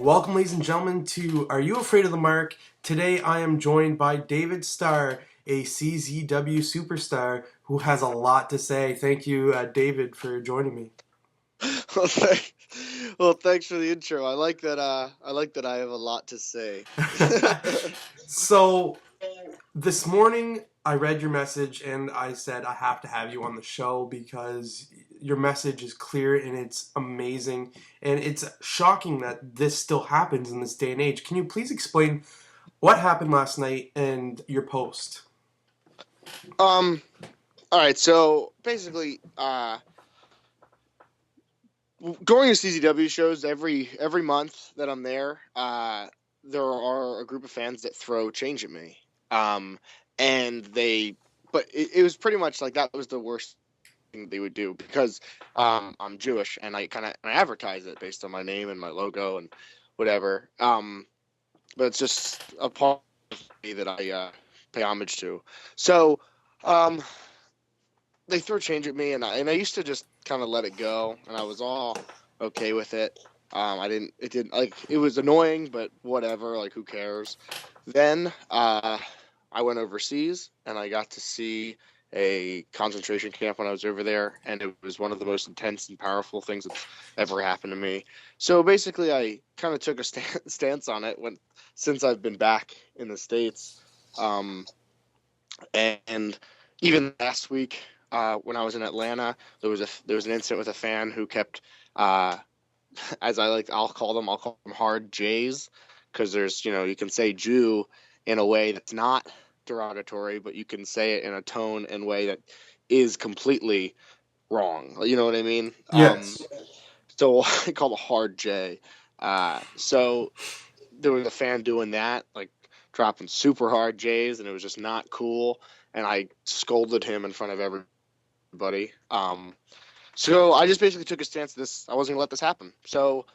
Welcome, ladies and gentlemen, to Are You Afraid of the Mark? Today I am joined by David Starr, a CZW Superstar, who has a lot to say. Thank you, David, for joining me. Well, thank, well, thanks for the intro. I like that. I like that I have a lot to say. So, this morning I read your message and I said I have to have you on the show because your message is clear and it's amazing. And it's shocking that this still happens in this day and age. Can you please explain what happened last night and your post? Um. All right. So basically, going to CZW shows every month that I'm there, there are a group of fans that throw change at me. Um, and but it was pretty much like that was the worst thing they would do because I'm Jewish and I advertise it based on my name and my logo and whatever. But it's just a part of me that I pay homage to. So um, they throw change at me, and I used to just kind of let it go, and I was all okay with it. It didn't like it was annoying, but whatever. Like who cares? Then I went overseas, and I got to see a concentration camp when I was over there, and it was one of the most intense and powerful things that's ever happened to me. So basically, I kind of took a stance on it since I've been back in the States. Um, and even last week, when I was in Atlanta, there was an incident with a fan who kept, uh, I'll call them hard J's, because you can say Jew in a way that's not derogatory, but you can say it in a tone and way that is completely wrong. You know what I mean? Yes. So I called a hard J. So there was a fan doing that, like dropping super hard J's, and it was just not cool. And I scolded him in front of everybody. So I just basically took a stance. I wasn't gonna let this happen. So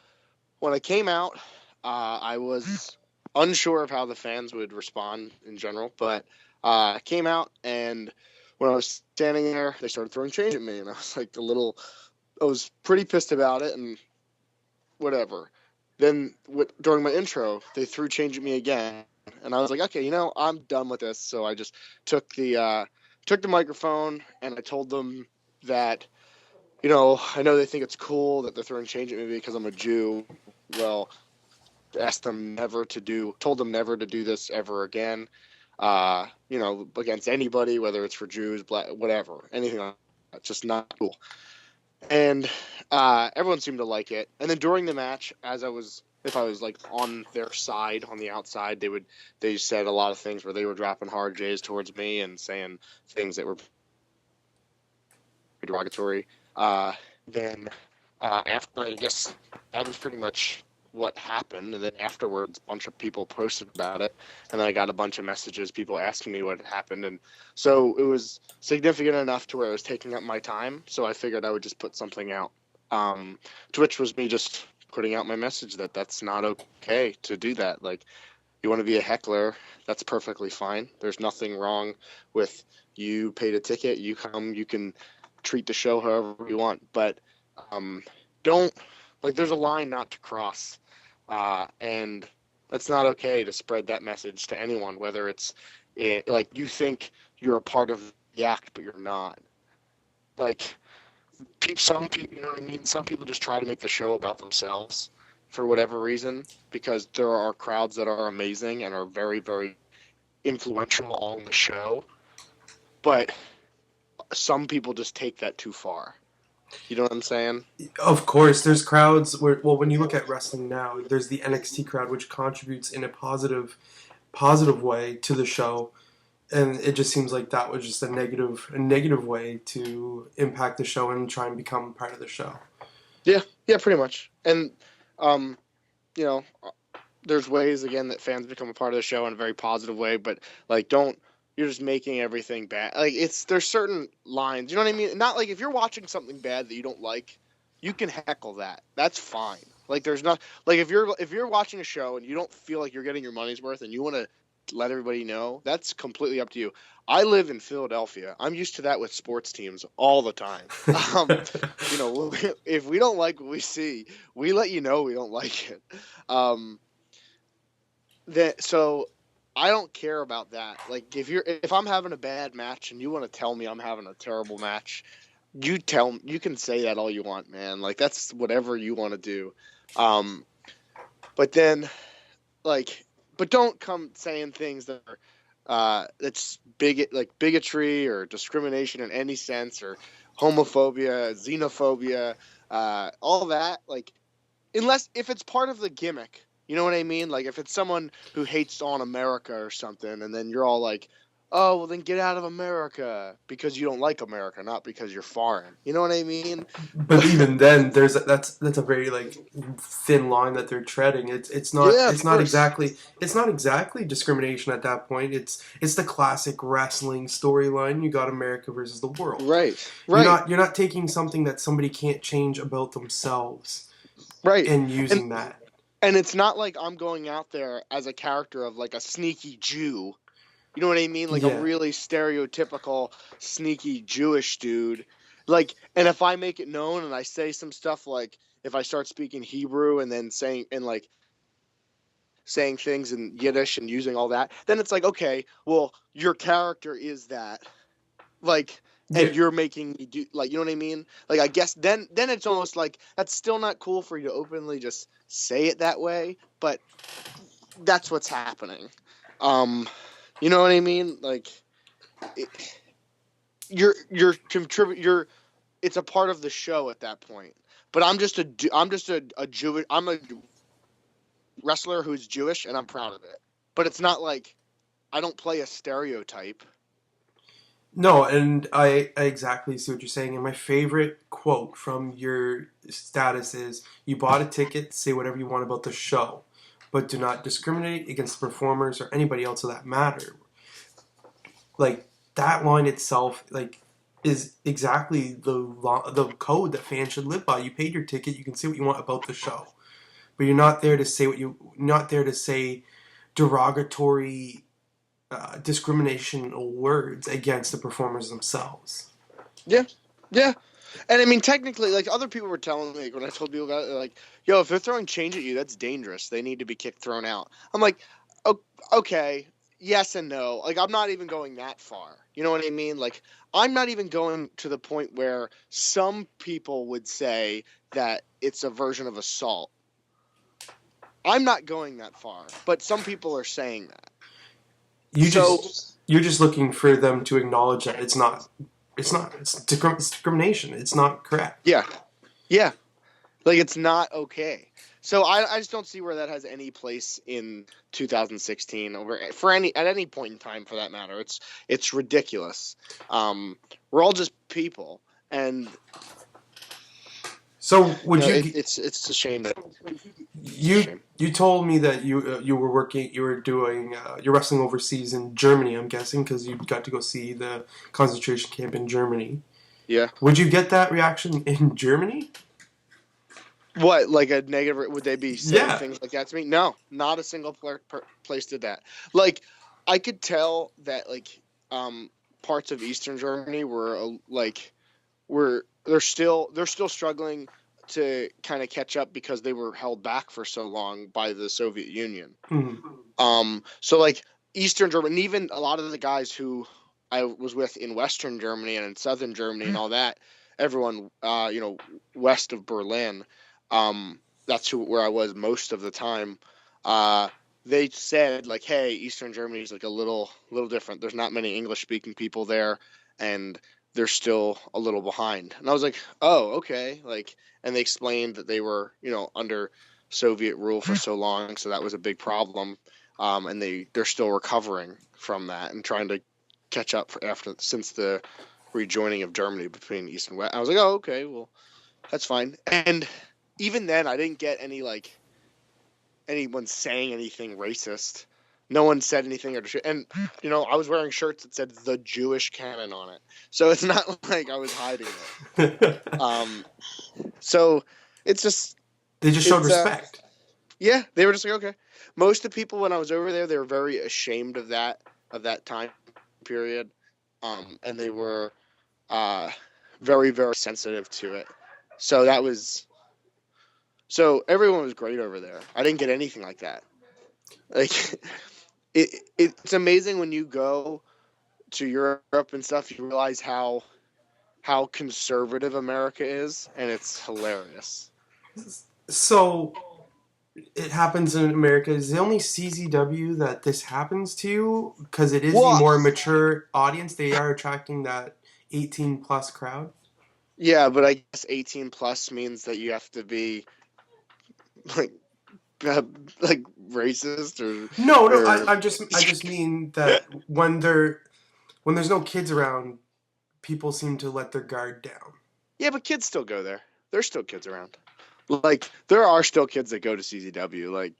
when I came out, I was unsure of how the fans would respond in general, but I came out, and when I was standing there, they started throwing change at me, and I was pretty pissed about it, and whatever. Then during my intro, they threw change at me again, and I was like, okay, I'm done with this. So I just took the microphone, and I told them that, I know they think it's cool that they're throwing change at me because I'm a Jew. Well, told them never to do this ever again. Against anybody, whether it's for Jews, black, whatever, anything like that. It's just not cool. And everyone seemed to like it. And then during the match, if I was like on their side, on the outside, they said a lot of things where they were dropping hard J's towards me and saying things that were derogatory. Then after, I guess that was pretty much what happened. And then afterwards, a bunch of people posted about it, and then I got a bunch of messages, people asking me what had happened, and so it was significant enough to where it was taking up my time. So I figured I would just put something out. Twitch was me just putting out my message that that's not okay to do that. Like, you want to be a heckler, that's perfectly fine. There's nothing wrong with you paid a ticket, you come, you can treat the show however you want, but don't there's a line not to cross, and it's not okay to spread that message to anyone, whether like you think you're a part of the act, but you're not. Like some people, you know what I mean? Some people just try to make the show about themselves for whatever reason, because there are crowds that are amazing and are very, very influential on the show, but some people just take that too far. You know what I'm saying? Of course, there's crowds where, well, when you look at wrestling now, there's the NXT crowd, which contributes in a positive way to the show, and it just seems like that was just a negative way to impact the show and try and become part of the show. Yeah, pretty much. And um, you know, there's ways again that fans become a part of the show in a very positive way, but like don't you're just making everything bad. Like there's certain lines, you know what I mean? Not like if you're watching something bad that you don't like, you can heckle that. That's fine. Like there's not like if you're watching a show and you don't feel like you're getting your money's worth and you want to let everybody know, that's completely up to you. I live in Philadelphia. I'm used to that with sports teams all the time. You know, if we don't like what we see, we let you know we don't like it. Um, so I don't care about that. Like if I'm having a bad match and you want to tell me I'm having a terrible match, you can say that all you want, man. Like that's whatever you want to do. Um, but then like but don't come saying things that are that's bigotry or discrimination in any sense, or homophobia, xenophobia, all that. Like unless if it's part of the gimmick, you know what I mean? Like if it's someone who hates on America or something, and then you're all like, oh, well then get out of America because you don't like America, not because you're foreign. You know what I mean? But even then, that's a very like thin line that they're treading. Yeah, of course. It's not exactly discrimination at that point. It's the classic wrestling storyline. You got America versus the world. Right. Right. You're not taking something that somebody can't change about themselves Right. and And using that. and it's not like I'm going out there as a character of like a sneaky Jew. You know what I mean? Like a Yeah. really stereotypical sneaky Jewish dude. Like, and if I make it known and I say some stuff like if I start speaking Hebrew and then saying things in Yiddish and using all that, then it's like, okay, well, your character is that. Like, and Yeah. you're making me do, like, you know what I mean? Like, I guess then it's almost like that's still not cool for you to openly just say it that way, but that's what's happening. Um, you know what I mean? Like, it, you're contribute you're it's a part of the show at that point. But I'm just a Jewish I'm a wrestler who's Jewish and I'm proud of it. But it's not like I don't play a stereotype. No, and I exactly see what you're saying. And my favorite quote from your status is, "You bought a ticket, say whatever you want about the show, but do not discriminate against the performers or anybody else of that matter." Like that line itself, like is exactly the code that fans should live by. You paid your ticket, you can say what you want about the show, but you're not there to say not there to say derogatory discriminational words against the performers themselves. Yeah. Yeah. And I mean, technically, like other people were telling me, like, when I told people about it, they're like, "Yo, if they're throwing change at you, that's dangerous. They need to be kicked, thrown out." I'm like, okay, yes and no. Like, I'm not even going that far. You know what I mean? Like, I'm not even going to the point where some people would say that it's a version of assault. I'm not going that far, but some people are saying that. You So, just you're just looking for them to acknowledge that it's discrimination. It's not correct. yeah, yeah. Like it's not okay. So I just don't see where that has any place in 2016 over for any at any point in time for that matter. It's ridiculous. We're all just people, and So would you it's a shame that it's a you shame. you told me that you were doing you're wrestling overseas in Germany, I'm guessing, because you got to go see the concentration camp in Germany. Yeah. Would you get that reaction in Germany? What, like a negative? Would they be saying Yeah. things like that to me? No, not a single place did that. Like I could tell that um parts of Eastern Germany were they're still struggling to kind of catch up because they were held back for so long by the Soviet Union. Mhm. So like Eastern Germany, and even a lot of the guys who I was with in Western Germany and in Southern Germany and all that, everyone, west of Berlin, that's where I was most of the time. Uh, they said like, hey, Eastern Germany is like a little different. There's not many English speaking people there, and they're still a little behind. And I was like, oh, okay. Like, and they explained that they were, under Soviet rule for so long, so that was a big problem. And they're still recovering from that and trying to catch up since the rejoining of Germany between East and West. I was like, oh, okay, well, that's fine. And even then, I didn't get anyone saying anything racist. No one said anything, and I was wearing shirts that said "the Jewish canon" on it, so it's not like I was hiding it. So it's just They just showed it's respect. Yeah, they were just like, okay. Most of the people when I was over there, they were very ashamed of that time period, and they were uh, very very sensitive to it. So that was so everyone was great over there. I didn't get anything like that. Like it's amazing when you go to Europe and stuff, you realize how conservative America is, and it's hilarious. So it happens in America. Is the only CZW that this happens to? Because it is the Well, more mature audience. They are attracting that 18 plus crowd. yeah, but I guess 18 plus means that you have to be like uh, like racist No, no. or I just mean that when there's no kids around, people seem to let their guard down. yeah, but kids still go there. There's still kids around. Like there are still kids that go to CZW. Like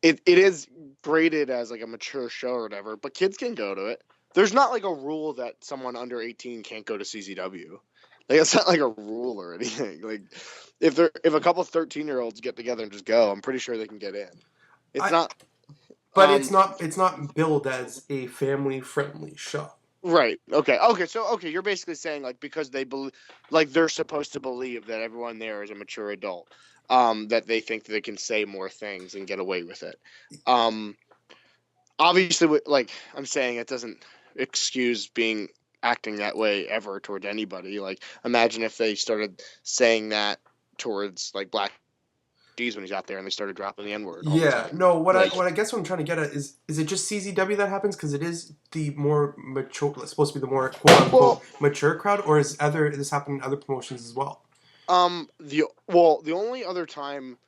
it is graded as like a mature show or whatever, but kids can go to it. There's not like a rule that someone under 18 can't go to CZW. Like it's not like a rule or anything. Like if a couple 13-year-olds get together and just go, I'm pretty sure they can get in. It's I, not but um it's not billed as a family friendly show. right. Okay. Okay. So okay, you're basically saying like because they believe like they're supposed to believe that everyone there is a mature adult, that they think that they can say more things and get away with it. Um, obviously, like I'm saying, it doesn't excuse being acting that way ever towards anybody. Like imagine if they started saying that towards like Black D's when he's out there and they started dropping the N word all the Yeah, time. no. Like What I guess what I'm trying to get at is it just CZW that happens because it is the more mature, supposed to be the more quote unquote well, mature crowd, or is other this happening in other promotions as well? the only other time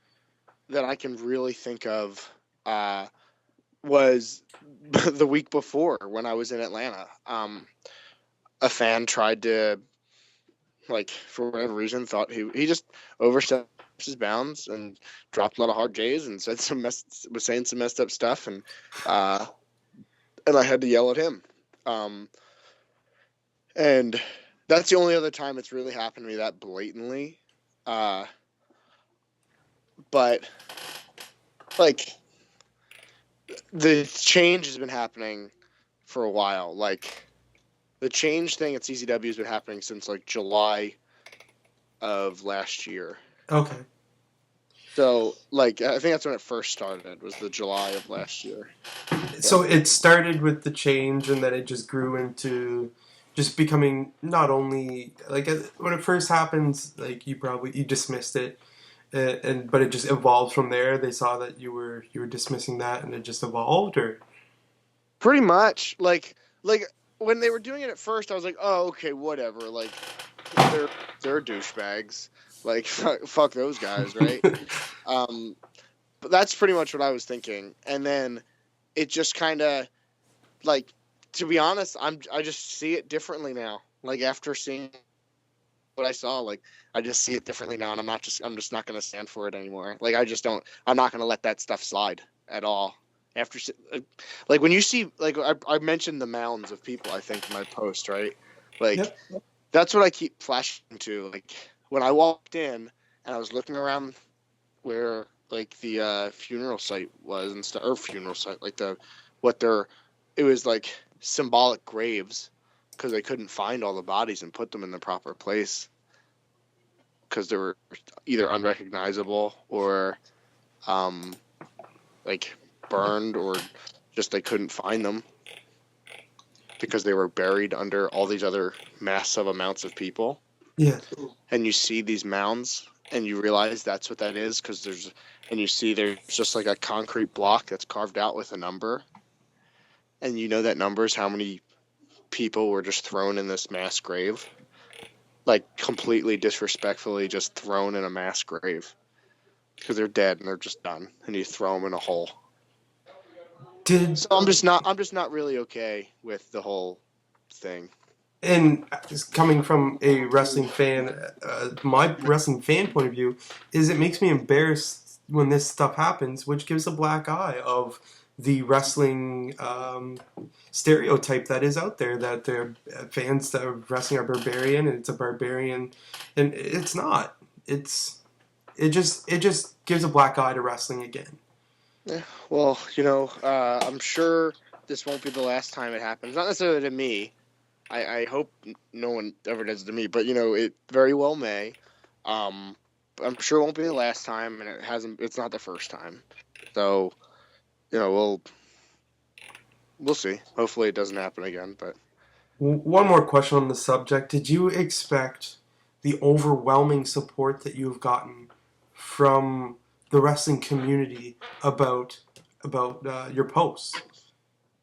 that I can really think of was the week before when I was in Atlanta. A fan tried to, like, for whatever reason, thought he just overstepped his bounds and dropped a lot of hard J's and was saying some messed up stuff, uh, and I had to yell at him. Um, and that's the only other time it's really happened to me that blatantly. Uh, but like the change has been happening for a while. Like the change thing at CCW has been happening since like July of last year. Okay. So like I think that's when it first started was the July of last year. Yeah. So it started with the change, and then it just grew into just becoming not only like when it first happens, like you dismissed it, and but it just evolved from there. They saw that you were dismissing that, and it just evolved, or Pretty much like when they were doing it at first I was like, "Oh, okay, whatever." Like they're they're douchebags. Like fuck those guys, right? But that's pretty much what I was thinking. And then it just kind of like to be honest, I just see it differently now. Like after seeing what I saw, like I just see it differently now, and I'm just not gonna stand for it anymore. Like I just don't. I'm not gonna let that stuff slide at all. After like when you see like I mentioned the mounds of people I think in my post, right? Like yep, that's what I keep flashing to. Like when I walked in and I was looking around where like the funeral site was and stuff, or funeral site, like the what they're, it was like symbolic graves because they couldn't find all the bodies and put them in the proper place because they were either unrecognizable or um, like burned or just they couldn't find them because they were buried under all these other massive amounts of people. yeah. And you see these mounds and you realize that's what that is because and you see there's just like a concrete block that's carved out with a number, and you know that number is how many people were just thrown in this mass grave, like completely disrespectfully just thrown in a mass grave because they're dead and they're just done, and you throw them in a hole. Did So I'm just not really okay with the whole thing. and coming from a wrestling fan, my wrestling fan point of view is it makes me embarrassed when this stuff happens, which gives a black eye of the wrestling stereotype that is out there that their fans of wrestling are barbarian and it's a barbarian, and it's not. it just gives a black eye to wrestling again. Yeah, well, I'm sure this won't be the last time it happens. Not necessarily to me. I hope no one ever does it to me, but it very well may. Um, I'm sure it won't be the last time, and it hasn't. It's not the first time. So, we'll see. Hopefully, it doesn't happen again. But One more question on the subject: did you expect the overwhelming support that you've gotten from the wrestling community about your posts?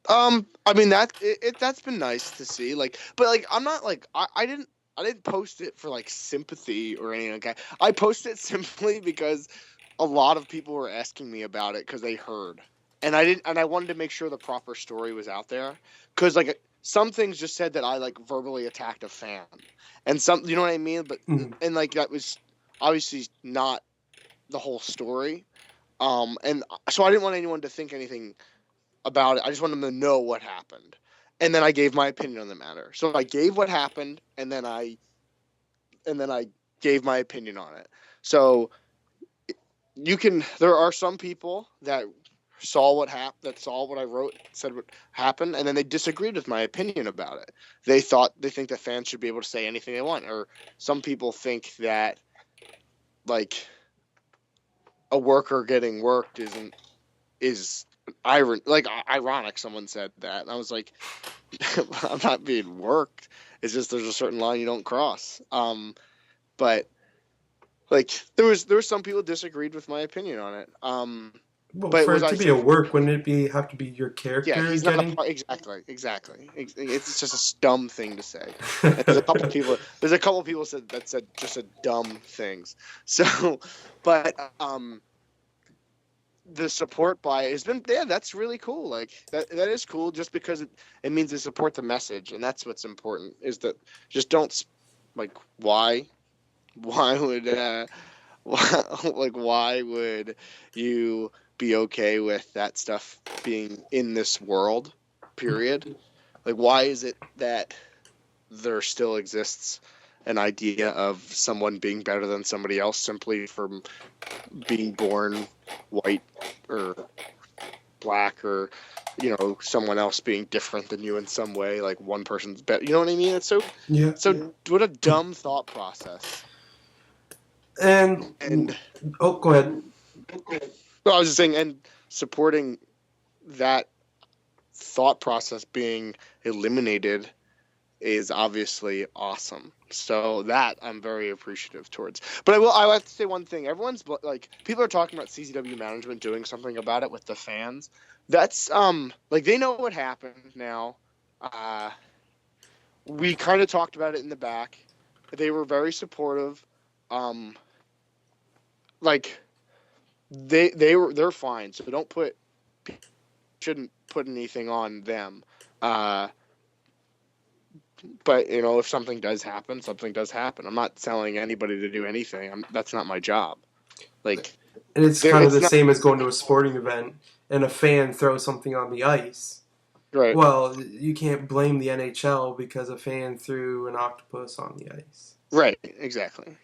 I mean that's been nice to see. But I'm not I didn't post it for sympathy or anything like that. I posted it simply because a lot of people were asking me about it because they heard, and I wanted to make sure the proper story was out there because some things just said that I verbally attacked a fan, and some you know what I mean. But Mhm. and that was obviously not the whole story. And so I didn't want anyone to think anything about it. I just wanted them to know what happened. And then I gave my opinion on the matter. So I gave what happened and then I gave my opinion on it. So there are some people that saw what happened, that saw what I wrote, said what happened, and then they disagreed with my opinion about it. They think that fans should be able to say anything they want, or some people think that a worker getting worked is ironic. Someone said that, and I was like, I'm not being worked. It's just there's a certain line you don't cross. But there was some people disagreed with my opinion on it. Well, But for was it I to be a saying, work, wouldn't it be have to be your yeah, character he's not a getting? part. Exactly. It's just a dumb thing to say. And there's a couple people. There's a couple people that said just a dumb things. So, but the support by has been, yeah, that's really cool. That is cool just because it means they support the message, and that's what's important, is that just don't why would why would you be okay with that stuff being in this world, period? Why is it that there still exists an idea of someone being better than somebody else simply from being born white or black, or someone else being different than you in some way, like one person's better, you know what I mean? It's Yeah. what a dumb thought process. And And oh, go ahead. well, I was just saying, and supporting that thought process being eliminated is obviously awesome. So that I'm very appreciative towards. But I have to say one thing. Everyone's people are talking about CZW management doing something about it with the fans. That's they know what happened now. We kind of talked about it in the back. They were very supportive. Um they're fine. So shouldn't put anything on them. But if something does happen, something does happen. I'm not telling anybody to do anything. That's not my job. And it's kind of It's the not same as going to a sporting event and a fan throws something on the ice. right. Well, you can't blame the NHL because a fan threw an octopus on the ice. Right, exactly.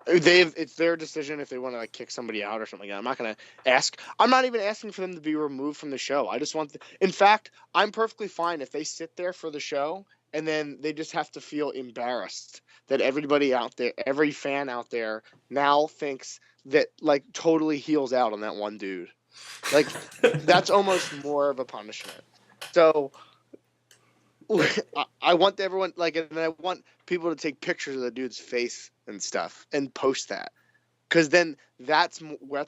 It's their decision if they want to kick somebody out or something like that. I'm not even asking for them to be removed from the show. I just in fact, I'm perfectly fine if they sit there for the show and then they just have to feel embarrassed that everybody out there, every fan out there now thinks that totally heals out on that one dude. That's almost more of a punishment. So I want everyone and I want people to take pictures of the dude's face and stuff and post that, because then that's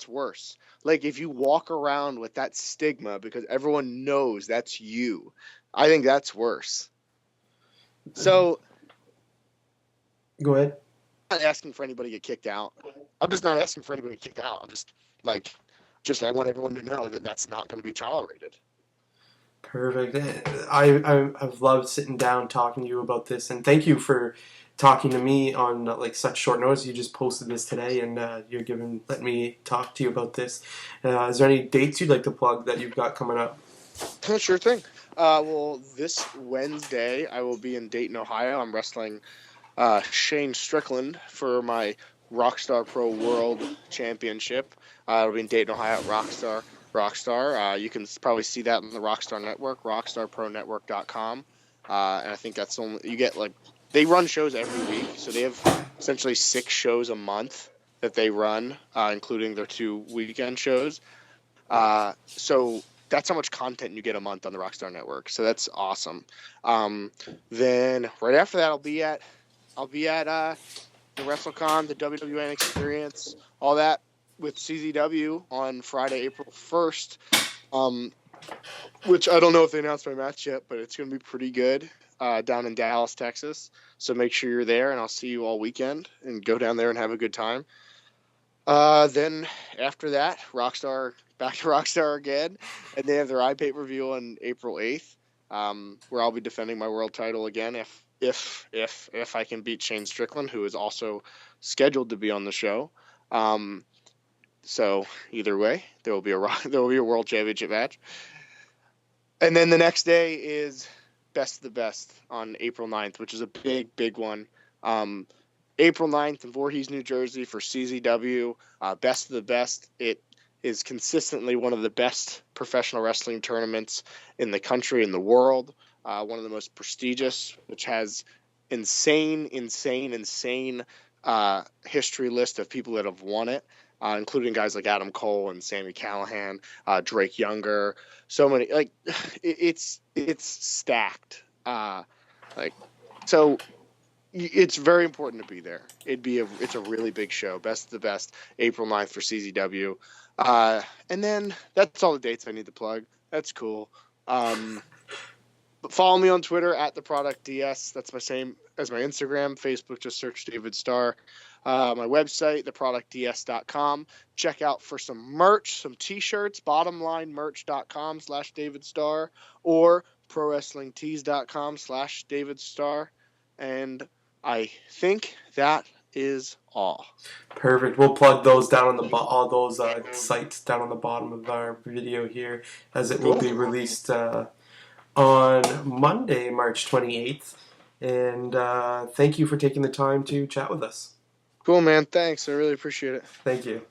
worse. If you walk around with that stigma because everyone knows that's you, I think that's worse. So Go ahead. I'm not asking for anybody to get kicked out. I'm just not asking for anybody to get kicked out. I'm just I want everyone to know that that's not going to be tolerated. Perfect. I've loved sitting down talking to you about this, and thank you for talking to me on such short notice. You just posted this today, and you're let me talk to you about this. Is there any dates you'd like to plug that you've got coming up? Sure thing. Well, this Wednesday I will be in Dayton, Ohio. I'm wrestling Shane Strickland for my Rockstar Pro World Championship. It'll be in Dayton, Ohio at Rockstar. You can probably see that on the Rockstar Network, rockstarpronetwork.com. And I think that's only, you get like, they run shows every week. So they have essentially 6 shows a month that they run, including their 2 weekend shows. So that's how much content you get a month on the Rockstar Network. So that's awesome. Then right after that, I'll be at the WrestleCon, the WWN Experience, all that with CZW on Friday, April 1st. Which I don't know if they announced my match yet, but it's going to be pretty good down in Dallas, Texas. So make sure you're there, and I'll see you all weekend and go down there and have a good time. Then after that, back to Rockstar again, and they have their iPay-per-view on April 8th, where I'll be defending my world title again if I can beat Shane Strickland, who is also scheduled to be on the show. So either way, there will be a world championship match. And then the next day is Best of the Best on April 9th, which is a big one. April 9th in Voorhees, New Jersey for CZW. Best of the Best. It is consistently one of the best professional wrestling tournaments in the country and the world. One of the most prestigious, which has insane history list of people that have won it, including guys like Adam Cole and Sami Callihan, Drake Younger. So many, like, it's stacked. So it's very important to be there. It's a really big show. Best of the Best, April 9th for CZW. And then that's all the dates I need to plug. That's cool. But follow me on Twitter at TheProductDS. That's my same as my Instagram. Facebook, just search David Starr. My website, theproductds.com. Check out for some merch, some t-shirts, bottomlinemerch.com/David Starr or prowrestlingtees.com/David Starr. And I think that is all. Perfect. We'll plug those down on all those sites down on the bottom of our video here, as it will be released on Monday, March 28th. And thank you for taking the time to chat with us. Cool, man. Thanks. I really appreciate it. Thank you.